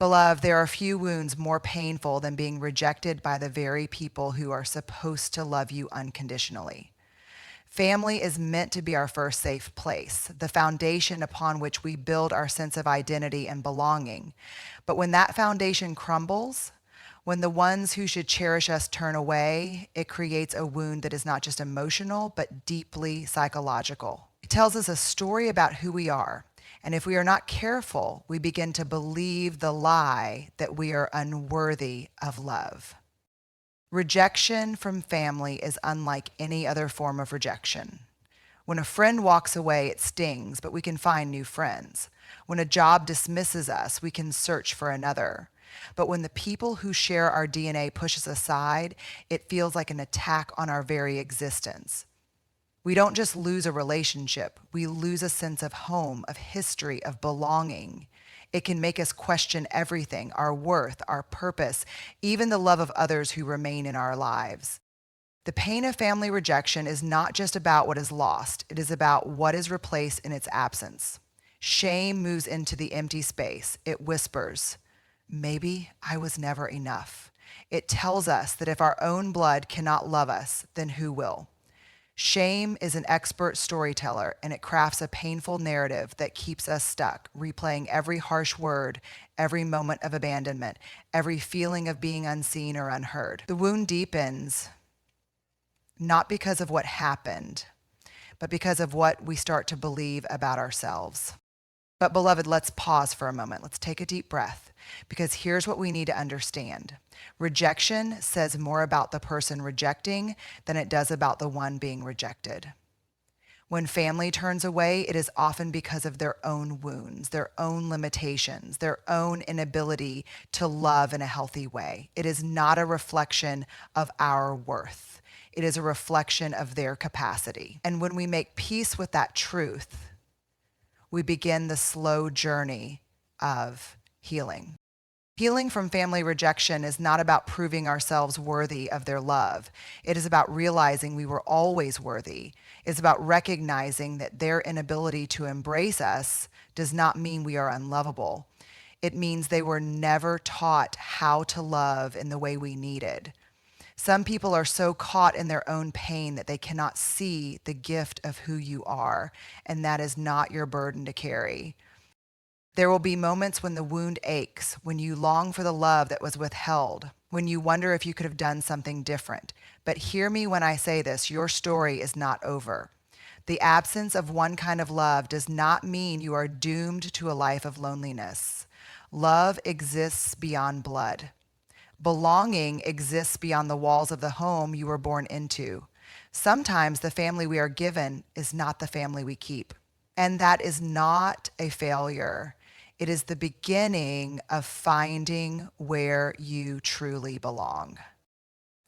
Beloved, there are few wounds more painful than being rejected by the very people who are supposed to love you unconditionally. Family is meant to be our first safe place, the foundation upon which we build our sense of identity and belonging. But when that foundation crumbles, when the ones who should cherish us turn away, it creates a wound that is not just emotional, but deeply psychological. It tells us a story about who we are. And if we are not careful, we begin to believe the lie that we are unworthy of love. Rejection from family is unlike any other form of rejection. When a friend walks away, it stings, but we can find new friends. When a job dismisses us, we can search for another. But when the people who share our DNA push us aside, it feels like an attack on our very existence. We don't just lose a relationship, we lose a sense of home, of history, of belonging. It can make us question everything, our worth, our purpose, even the love of others who remain in our lives. The pain of family rejection is not just about what is lost, it is about what is replaced in its absence. Shame moves into the empty space. It whispers, maybe I was never enough. It tells us that if our own blood cannot love us, then who will? Shame is an expert storyteller, and it crafts a painful narrative that keeps us stuck, replaying every harsh word, every moment of abandonment, every feeling of being unseen or unheard. The wound deepens not because of what happened, but because of what we start to believe about ourselves. But beloved, let's pause for a moment. Let's take a deep breath, because here's what we need to understand. Rejection says more about the person rejecting than it does about the one being rejected. When family turns away, it is often because of their own wounds, their own limitations, their own inability to love in a healthy way. It is not a reflection of our worth. It is a reflection of their capacity. And when we make peace with that truth, we begin the slow journey of healing. Healing from family rejection is not about proving ourselves worthy of their love. It is about realizing we were always worthy. It's about recognizing that their inability to embrace us does not mean we are unlovable. It means they were never taught how to love in the way we needed. Some people are so caught in their own pain that they cannot see the gift of who you are, and that is not your burden to carry. There will be moments when the wound aches, when you long for the love that was withheld, when you wonder if you could have done something different. But hear me when I say this, your story is not over. The absence of one kind of love does not mean you are doomed to a life of loneliness. Love exists beyond blood. Belonging exists beyond the walls of the home you were born into. Sometimes the family we are given is not the family we keep. And that is not a failure. It is the beginning of finding where you truly belong.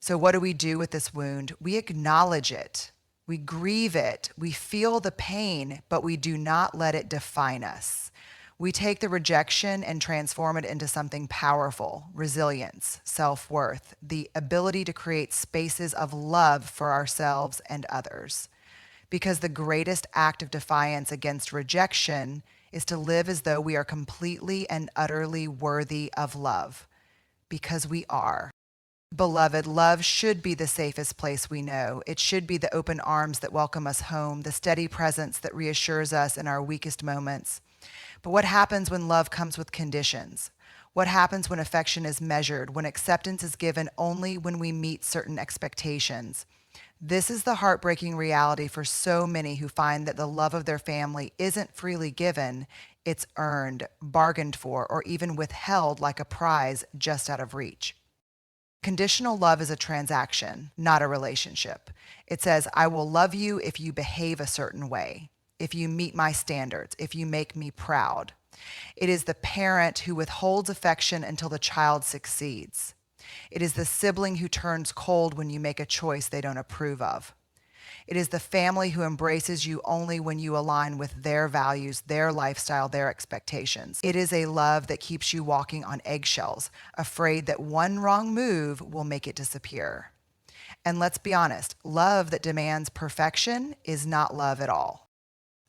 So what do we do with this wound? We acknowledge it. We grieve it. We feel the pain, but we do not let it define us. We take the rejection and transform it into something powerful: resilience, self-worth, the ability to create spaces of love for ourselves and others. Because the greatest act of defiance against rejection is to live as though we are completely and utterly worthy of love, because we are. Beloved, love should be the safest place we know. It should be the open arms that welcome us home, the steady presence that reassures us in our weakest moments. But what happens when love comes with conditions? What happens when affection is measured, when acceptance is given only when we meet certain expectations? This is the heartbreaking reality for so many who find that the love of their family isn't freely given, it's earned, bargained for, or even withheld like a prize just out of reach. Conditional love is a transaction, not a relationship. It says, I will love you if you behave a certain way, if you meet my standards, if you make me proud. It is the parent who withholds affection until the child succeeds. It is the sibling who turns cold when you make a choice they don't approve of. It is the family who embraces you only when you align with their values, their lifestyle, their expectations. It is a love that keeps you walking on eggshells, afraid that one wrong move will make it disappear. And let's be honest, love that demands perfection is not love at all.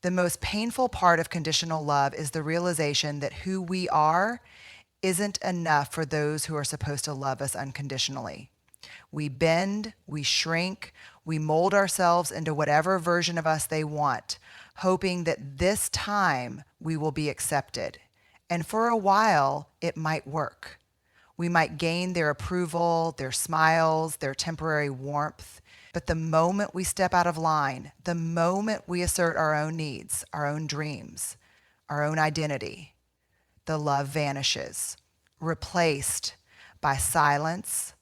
The most painful part of conditional love is the realization that who we are isn't enough for those who are supposed to love us unconditionally. We bend, we shrink, we mold ourselves into whatever version of us they want, hoping that this time we will be accepted. And for a while, it might work. We might gain their approval, their smiles, their temporary warmth. But the moment we step out of line, the moment we assert our own needs, our own dreams, our own identity, the love vanishes, replaced by silence,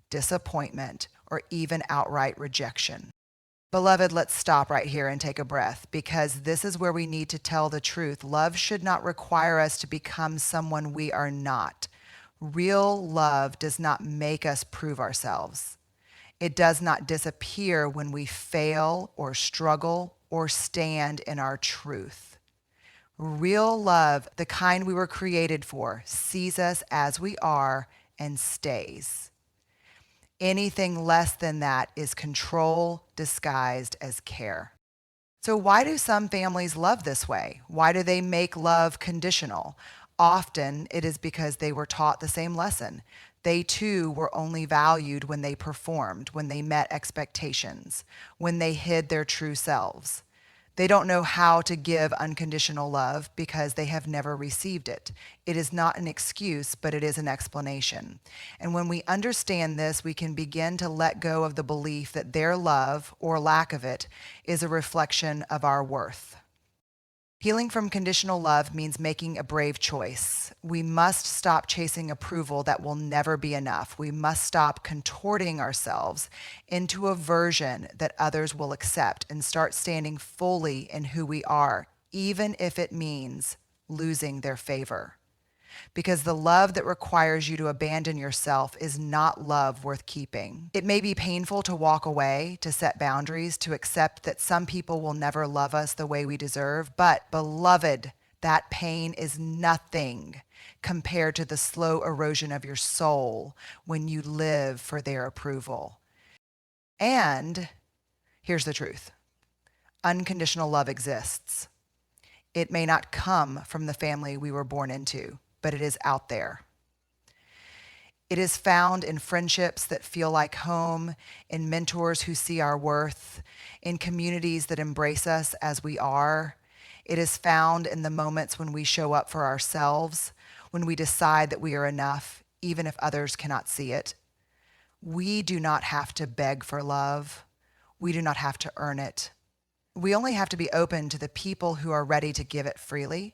disappointment, or even outright rejection. Beloved, let's stop right here and take a breath, because this is where we need to tell the truth. Love should not require us to become someone we are not. Real love does not make us prove ourselves. It does not disappear when we fail or struggle or stand in our truth. Real love, the kind we were created for, sees us as we are and stays. Anything less than that is control disguised as care. So why do some families love this way? Why do they make love conditional? Often it is because they were taught the same lesson. They too were only valued when they performed, when they met expectations, when they hid their true selves. They don't know how to give unconditional love because they have never received it. It is not an excuse, but it is an explanation. And when we understand this, we can begin to let go of the belief that their love, or lack of it, is a reflection of our worth. Healing from conditional love means making a brave choice. We must stop chasing approval that will never be enough. We must stop contorting ourselves into a version that others will accept and start standing fully in who we are, even if it means losing their favor. Because the love that requires you to abandon yourself is not love worth keeping. It may be painful to walk away, to set boundaries, to accept that some people will never love us the way we deserve, but beloved, that pain is nothing compared to the slow erosion of your soul when you live for their approval. And here's the truth. Unconditional love exists. It may not come from the family we were born into, but it is out there. It is found in friendships that feel like home, in mentors who see our worth, in communities that embrace us as we are. It is found in the moments when we show up for ourselves, when we decide that we are enough, even if others cannot see it. We do not have to beg for love. We do not have to earn it. We only have to be open to the people who are ready to give it freely.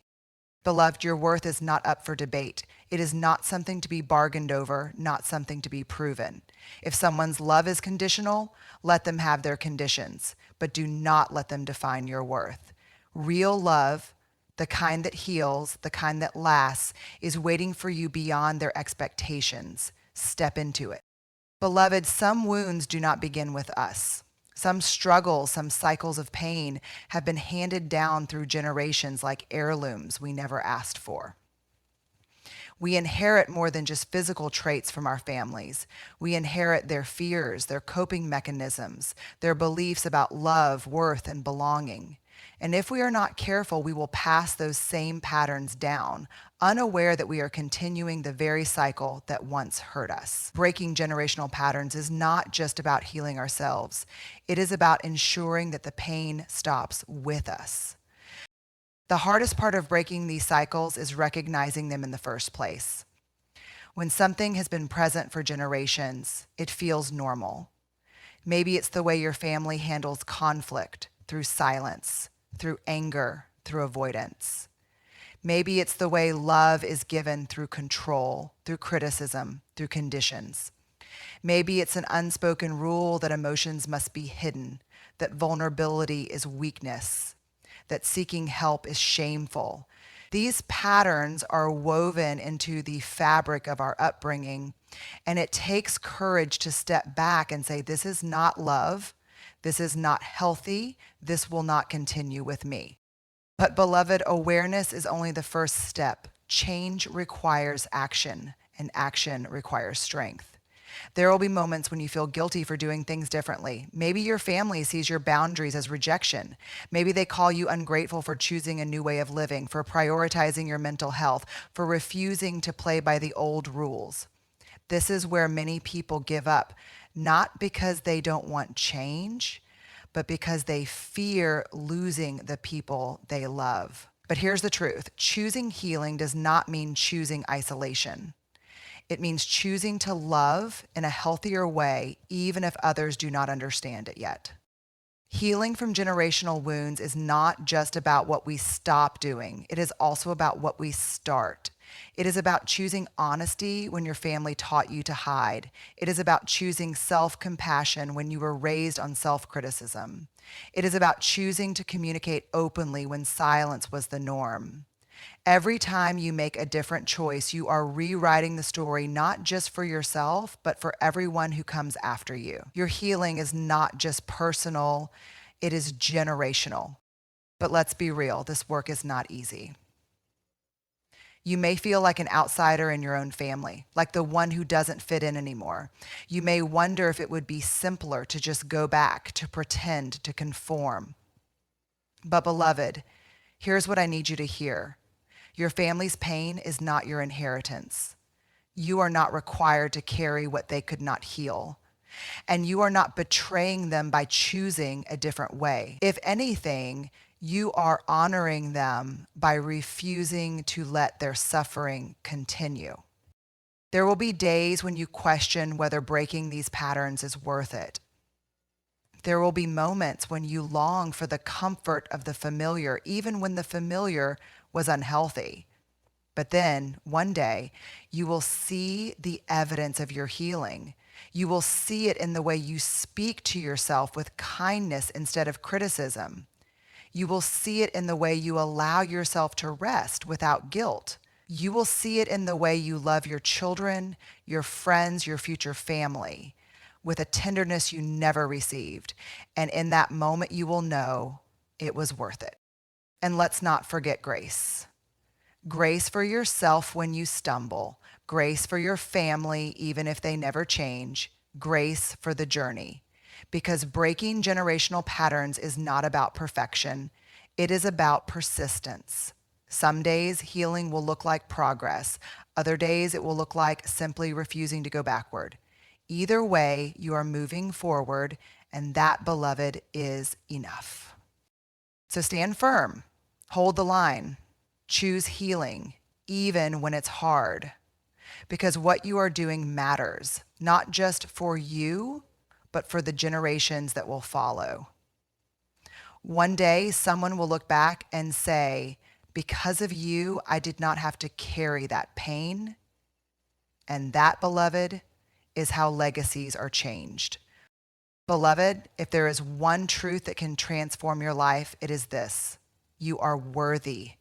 Beloved, your worth is not up for debate. It is not something to be bargained over, not something to be proven. If someone's love is conditional, let them have their conditions, but do not let them define your worth. Real love, the kind that heals, the kind that lasts, is waiting for you beyond their expectations. Step into it. Beloved, some wounds do not begin with us. Some struggles, some cycles of pain have been handed down through generations like heirlooms we never asked for. We inherit more than just physical traits from our families. We inherit their fears, their coping mechanisms, their beliefs about love, worth, and belonging. And if we are not careful, we will pass those same patterns down, unaware that we are continuing the very cycle that once hurt us. Breaking generational patterns is not just about healing ourselves. It is about ensuring that the pain stops with us. The hardest part of breaking these cycles is recognizing them in the first place. When something has been present for generations, it feels normal. Maybe it's the way your family handles conflict, through silence, through anger, through avoidance. Maybe it's the way love is given through control, through criticism, through conditions. Maybe it's an unspoken rule that emotions must be hidden, that vulnerability is weakness, that seeking help is shameful. These patterns are woven into the fabric of our upbringing, and it takes courage to step back and say, this is not love. This is not healthy. This will not continue with me. But beloved, awareness is only the first step. Change requires action, and action requires strength. There will be moments when you feel guilty for doing things differently. Maybe your family sees your boundaries as rejection. Maybe they call you ungrateful for choosing a new way of living, for prioritizing your mental health, for refusing to play by the old rules. This is where many people give up, not because they don't want change, but because they fear losing the people they love. But here's the truth. Choosing healing does not mean choosing isolation. It means choosing to love in a healthier way, even if others do not understand it yet. Healing from generational wounds is not just about what we stop doing. It is also about what we start. It is about choosing honesty when your family taught you to hide. It is about choosing self-compassion when you were raised on self-criticism. It is about choosing to communicate openly when silence was the norm. Every time you make a different choice, you are rewriting the story not just for yourself, but for everyone who comes after you. Your healing is not just personal, it is generational. But let's be real, this work is not easy. You may feel like an outsider in your own family, like the one who doesn't fit in anymore. You may wonder if it would be simpler to just go back, to pretend, to conform. But beloved, here's what I need you to hear. Your family's pain is not your inheritance. You are not required to carry what they could not heal. And you are not betraying them by choosing a different way. If anything, you are honoring them by refusing to let their suffering continue. There will be days when you question whether breaking these patterns is worth it. There will be moments when you long for the comfort of the familiar, even when the familiar was unhealthy. But then, one day, you will see the evidence of your healing. You will see it in the way you speak to yourself with kindness instead of criticism. You will see it in the way you allow yourself to rest without guilt. You will see it in the way you love your children, your friends, your future family, with a tenderness you never received. And in that moment, you will know it was worth it. And let's not forget grace. Grace for yourself when you stumble. Grace for your family, even if they never change. Grace for the journey. Because breaking generational patterns is not about perfection. It is about persistence. Some days healing will look like progress. Other days it will look like simply refusing to go backward. Either way, you are moving forward, and that, beloved, is enough. So stand firm. Hold the line. Choose healing, even when it's hard. Because what you are doing matters, not just for you, but for the generations that will follow. One day, someone will look back and say, because of you, I did not have to carry that pain. And that, beloved, is how legacies are changed. Beloved, if there is one truth that can transform your life, it is this. You are worthy,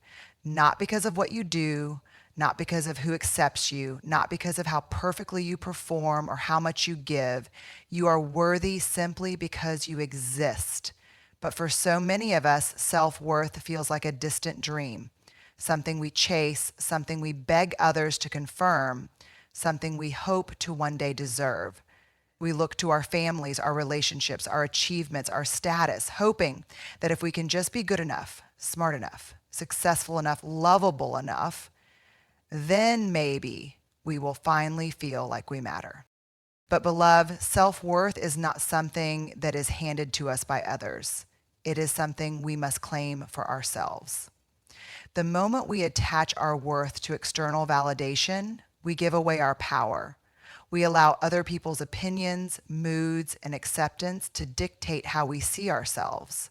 not because of what you do, not because of who accepts you, not because of how perfectly you perform or how much you give. You are worthy simply because you exist. But for so many of us, self-worth feels like a distant dream, something we chase, something we beg others to confirm, something we hope to one day deserve. We look to our families, our relationships, our achievements, our status, hoping that if we can just be good enough, smart enough, successful enough, lovable enough, then maybe we will finally feel like we matter. But beloved, self-worth is not something that is handed to us by others. It is something we must claim for ourselves. The moment we attach our worth to external validation, we give away our power. We allow other people's opinions, moods, and acceptance to dictate how we see ourselves.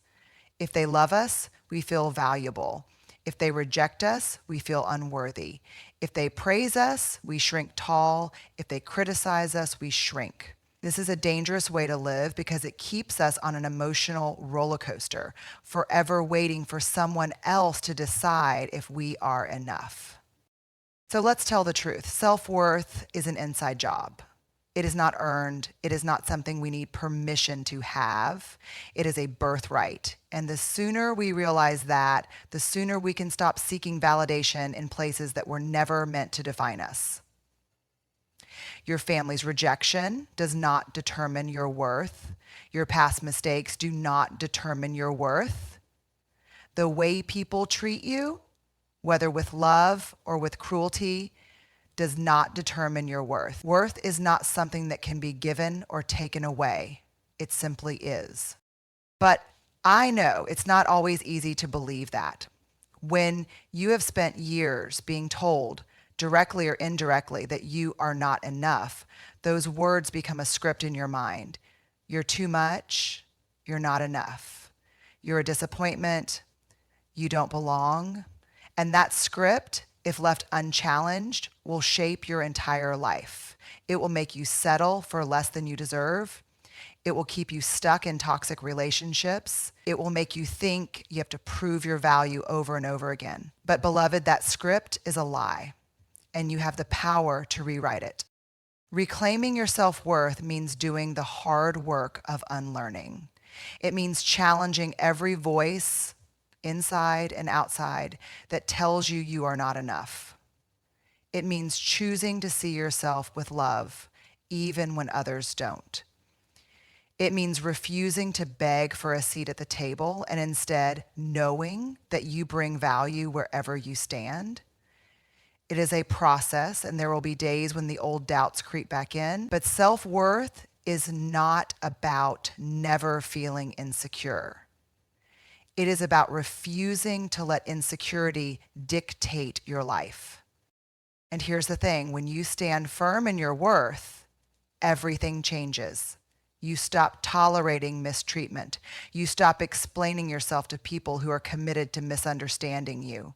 If they love us, we feel valuable. If they reject us, we feel unworthy. If they praise us, we shrink tall. If they criticize us, we shrink. This is a dangerous way to live because it keeps us on an emotional roller coaster, forever waiting for someone else to decide if we are enough. So let's tell the truth. Self-worth is an inside job. It is not earned. It is not something we need permission to have. It is a birthright. And the sooner we realize that, the sooner we can stop seeking validation in places that were never meant to define us. Your family's rejection does not determine your worth. Your past mistakes do not determine your worth. The way people treat you, whether with love or with cruelty, does not determine your worth. Worth is not something that can be given or taken away. It simply is. But I know it's not always easy to believe that. When you have spent years being told, directly or indirectly, that you are not enough, those words become a script in your mind. You're too much. You're not enough. You're a disappointment. You don't belong. And that script, if left unchallenged, will shape your entire life. It will make you settle for less than you deserve. It will keep you stuck in toxic relationships. It will make you think you have to prove your value over and over again. But beloved, that script is a lie, and you have the power to rewrite it. Reclaiming your self-worth means doing the hard work of unlearning. It means challenging every voice, inside and outside, that tells you you are not enough. It means choosing to see yourself with love, even when others don't. It means refusing to beg for a seat at the table and instead knowing that you bring value wherever you stand. It is a process, and there will be days when the old doubts creep back in, but self-worth is not about never feeling insecure. It is about refusing to let insecurity dictate your life. And here's the thing, when you stand firm in your worth, everything changes. You stop tolerating mistreatment. You stop explaining yourself to people who are committed to misunderstanding you.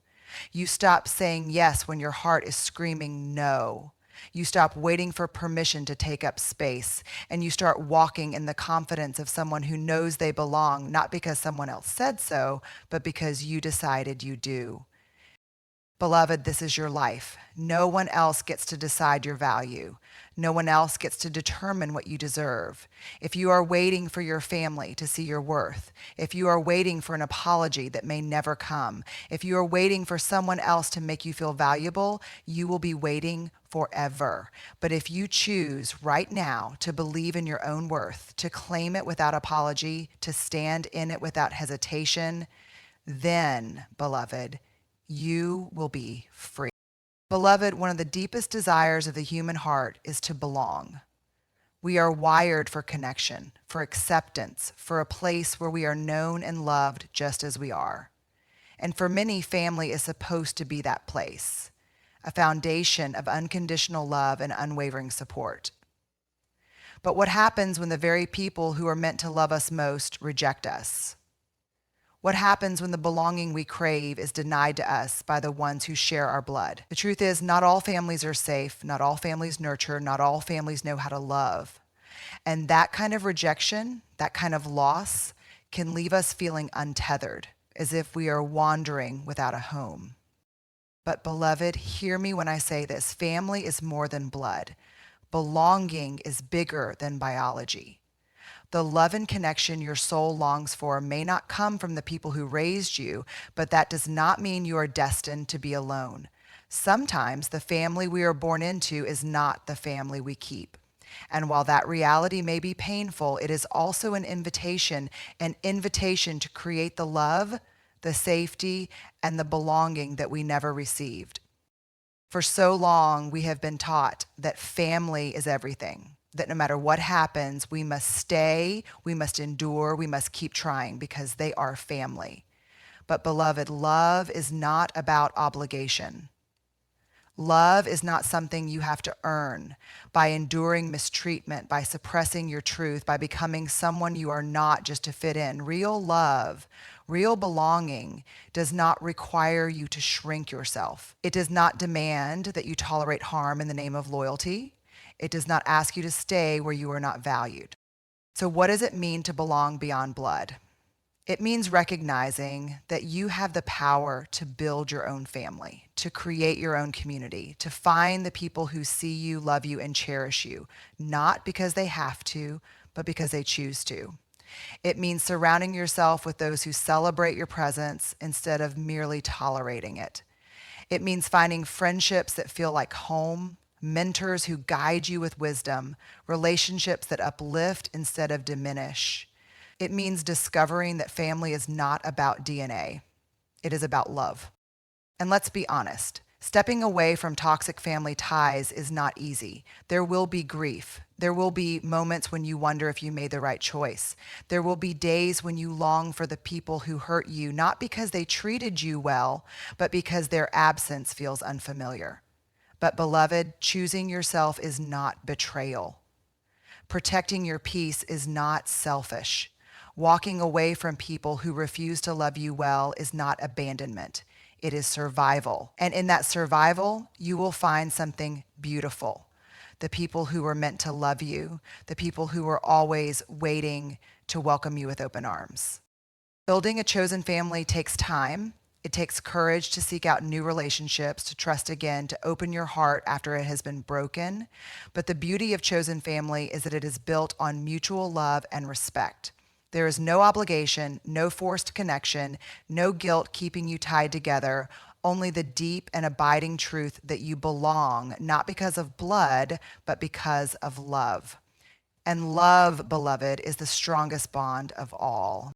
You stop saying yes when your heart is screaming no. You stop waiting for permission to take up space, and you start walking in the confidence of someone who knows they belong, not because someone else said so, but because you decided you do. Beloved, this is your life. No one else gets to decide your value. No one else gets to determine what you deserve. If you are waiting for your family to see your worth, if you are waiting for an apology that may never come, if you are waiting for someone else to make you feel valuable, you will be waiting forever. But if you choose right now to believe in your own worth, to claim it without apology, to stand in it without hesitation, then, beloved, you will be free. Beloved, one of the deepest desires of the human heart is to belong. We are wired for connection, for acceptance, for a place where we are known and loved just as we are. And for many, family is supposed to be that place, a foundation of unconditional love and unwavering support. But what happens when the very people who are meant to love us most reject us? What happens when the belonging we crave is denied to us by the ones who share our blood? The truth is, not all families are safe, not all families nurture, not all families know how to love. And that kind of rejection, that kind of loss, can leave us feeling untethered, as if we are wandering without a home. But beloved, hear me when I say this. Family is more than blood. Belonging is bigger than biology. The love and connection your soul longs for may not come from the people who raised you, but that does not mean you are destined to be alone. Sometimes the family we are born into is not the family we keep. And while that reality may be painful, it is also an invitation to create the love, the safety, and the belonging that we never received. For so long, we have been taught that family is everything. That no matter what happens, we must stay, we must endure, we must keep trying because they are family. But beloved, love is not about obligation. Love is not something you have to earn by enduring mistreatment, by suppressing your truth, by becoming someone you are not just to fit in. Real love, real belonging does not require you to shrink yourself. It does not demand that you tolerate harm in the name of loyalty. It does not ask you to stay where you are not valued. So what does it mean to belong beyond blood? It means recognizing that you have the power to build your own family, to create your own community, to find the people who see you, love you, and cherish you, not because they have to, but because they choose to. It means surrounding yourself with those who celebrate your presence instead of merely tolerating it. It means finding friendships that feel like home, mentors who guide you with wisdom, relationships that uplift instead of diminish. It means discovering that family is not about DNA. It is about love. And let's be honest, stepping away from toxic family ties is not easy. There will be grief. There will be moments when you wonder if you made the right choice. There will be days when you long for the people who hurt you, not because they treated you well, but because their absence feels unfamiliar. But beloved, choosing yourself is not betrayal. Protecting your peace is not selfish. Walking away from people who refuse to love you well is not abandonment. It is survival. And in that survival, you will find something beautiful. The people who were meant to love you, the people who were always waiting to welcome you with open arms. Building a chosen family takes time. It takes courage to seek out new relationships, to trust again, to open your heart after it has been broken. But the beauty of chosen family is that it is built on mutual love and respect. There is no obligation, no forced connection, no guilt keeping you tied together, only the deep and abiding truth that you belong, not because of blood, but because of love. And love, beloved, is the strongest bond of all.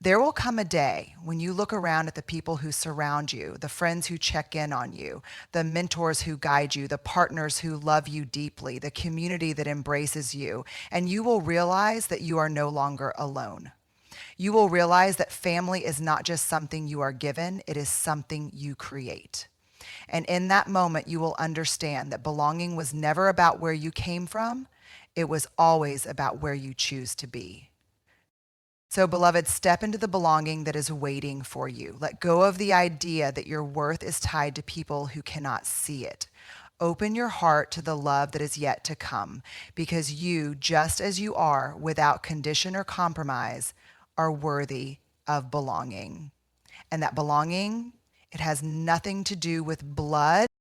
There will come a day when you look around at the people who surround you, the friends who check in on you, the mentors who guide you, the partners who love you deeply, the community that embraces you, and you will realize that you are no longer alone. You will realize that family is not just something you are given, it is something you create. And in that moment, you will understand that belonging was never about where you came from, it was always about where you choose to be. So, beloved, step into the belonging that is waiting for you. Let go of the idea that your worth is tied to people who cannot see it. Open your heart to the love that is yet to come, because you, just as you are, without condition or compromise, are worthy of belonging. And that belonging, it has nothing to do with blood.